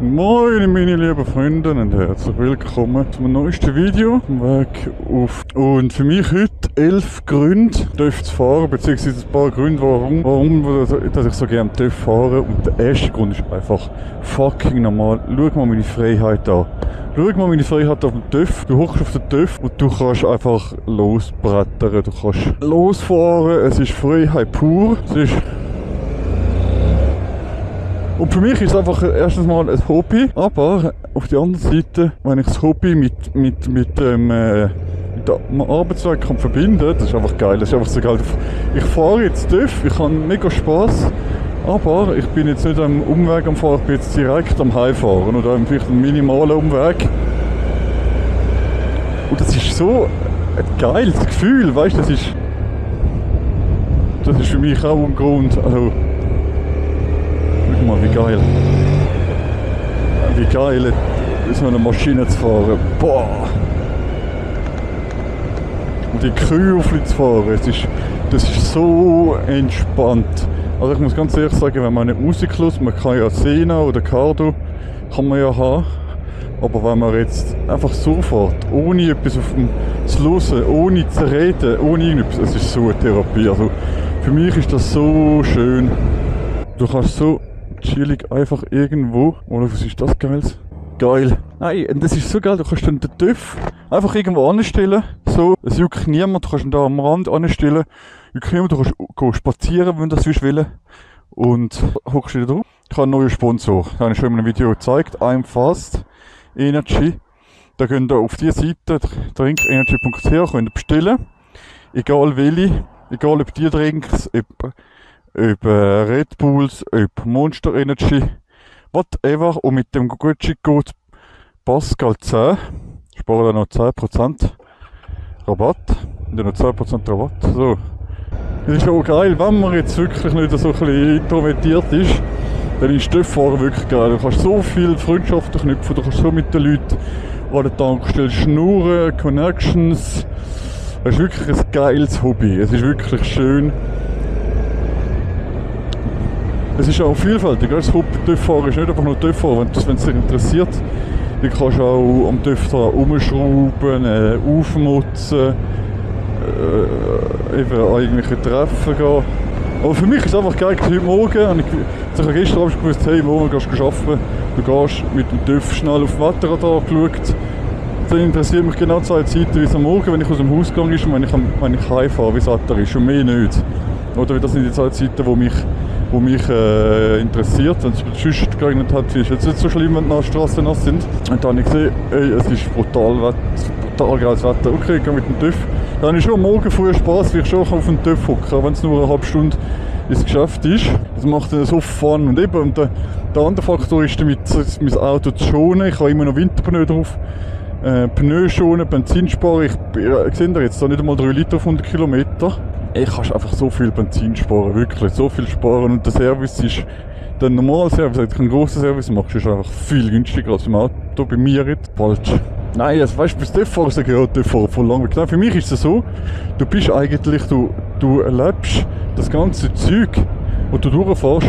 Moin meine lieben Freunde und herzlich willkommen zum neuesten Video am Weg auf. Und für mich heute 11 Gründe, TÜV zu fahren, beziehungsweise ein paar Gründe, warum dass ich so gerne TÜV fahre. Und der erste Grund ist einfach fucking normal. Schau mal meine Freiheit an. Schau mal meine Freiheit auf dem TÜV. Du hockst auf den TÜV und du kannst einfach losbrettern, du kannst losfahren. Es ist Freiheit pur. Und für mich ist es einfach erstens mal ein Hobby, aber auf der anderen Seite, wenn ich das Hobby mit dem Arbeitsweg kann verbinden, das ist einfach geil, das ist einfach so geil. Ich fahre jetzt TÜV, ich habe mega Spass, aber ich bin jetzt nicht am Umweg am Fahren, ich bin jetzt direkt am Heimfahren oder vielleicht einen minimalen Umweg. Und das ist so ein geiles Gefühl, weißt du, das ist für mich auch ein Grund, also mal, wie geil. Wie geil, so eine Maschine zu fahren. Boah! Und die Kühe zu fahren, das ist so entspannt. Also ich muss ganz ehrlich sagen, wenn man nicht Musik hört, man kann ja Sena oder Cardo, kann man ja haben. Aber wenn man jetzt einfach so fährt, ohne etwas auf dem zu hören, ohne zu reden, ohne irgendetwas, es ist so eine Therapie. Also für mich ist das so schön. Du kannst so chillig einfach irgendwo. Oder was ist das Geiles? Geil. Nein, das ist so geil. Du kannst dann den TÜV einfach irgendwo anstellen. So, es juckt niemand. Du kannst ihn da am Rand anstellen. Juckt niemand. Du kannst gehen spazieren, wenn du das willst. Und hockst wieder drauf. Ich habe einen neuen Sponsor. Das habe ich schon in einem Video gezeigt. I'm Fast Energy. Da könnt ihr auf diese Seite drinkenergy.ch könnt ihr bestellen. Egal welche. Egal ob die Drinks, ob Red Bulls, ob Monster Energy, whatever. Und mit dem Gutscheincode Pascal10 sparen wir noch 10% Rabatt. Und dann noch 10% Rabatt. So. Das ist auch geil, wenn man jetzt wirklich nicht so ein bisschen introvertiert ist, dann ist TÜV-Fahren wirklich geil. Du kannst so viele Freundschaften knüpfen, du kannst so mit den Leuten an der Tankstelle schnurren, Connections. Es ist wirklich ein geiles Hobby. Es ist wirklich schön. Es ist auch vielfältig, das TÜV-Fahren ist nicht einfach nur TÜV-Fahren, wenn es dich interessiert, dann kannst du auch am TÜV rumschrauben, aufmutzen, eben an irgendwelche Treffen gehen. Aber für mich ist es einfach geil, heute Morgen, ich habe gestern Abend gewusst, hey, morgen gehst du arbeiten, du gehst mit dem TÜV schnell auf das Wetterradar geschaut. Dann interessiert mich genau die Zeit, wie es am Morgen, wenn ich aus dem Haus gegangen ist und wenn ich heimfahre, wie das Wetter ist und mehr nicht. Oder das sind die Zeiten, die mich interessiert. Wenn es sonst geregnet hat, ist es jetzt nicht so schlimm, wenn die Straßen nass sind. Und dann habe ich gesehen, ey, es ist brutal geiles Wetter. Okay, ich gehe mit dem TÜV. Dann habe ich schon morgen früh Spass, weil ich schon auf dem TÜV hocken, wenn es nur eine halbe Stunde ins Geschäft ist. Das macht dann so Fun. Und eben, und der andere Faktor ist damit, mein Auto zu schonen. Ich habe immer noch Winterpneu drauf. Pneu schonen, Benzin sparen. Ich sehe jetzt da nicht einmal 3 Liter auf 100 Kilometer. Ich kann einfach so viel Benzin sparen, wirklich, so viel sparen. Und der Service ist, der normale Service, wenn du einen grossen Service machst, ist einfach viel günstiger als im Auto, bei mir jetzt. Falsch. Nein, also weißt du, bis TÜV-Fahren sagen, ja, TÜV-Fahren voll langweilig. Nein, für mich ist es so, du bist eigentlich, du erlebst das ganze Zeug, wo du durchfährst,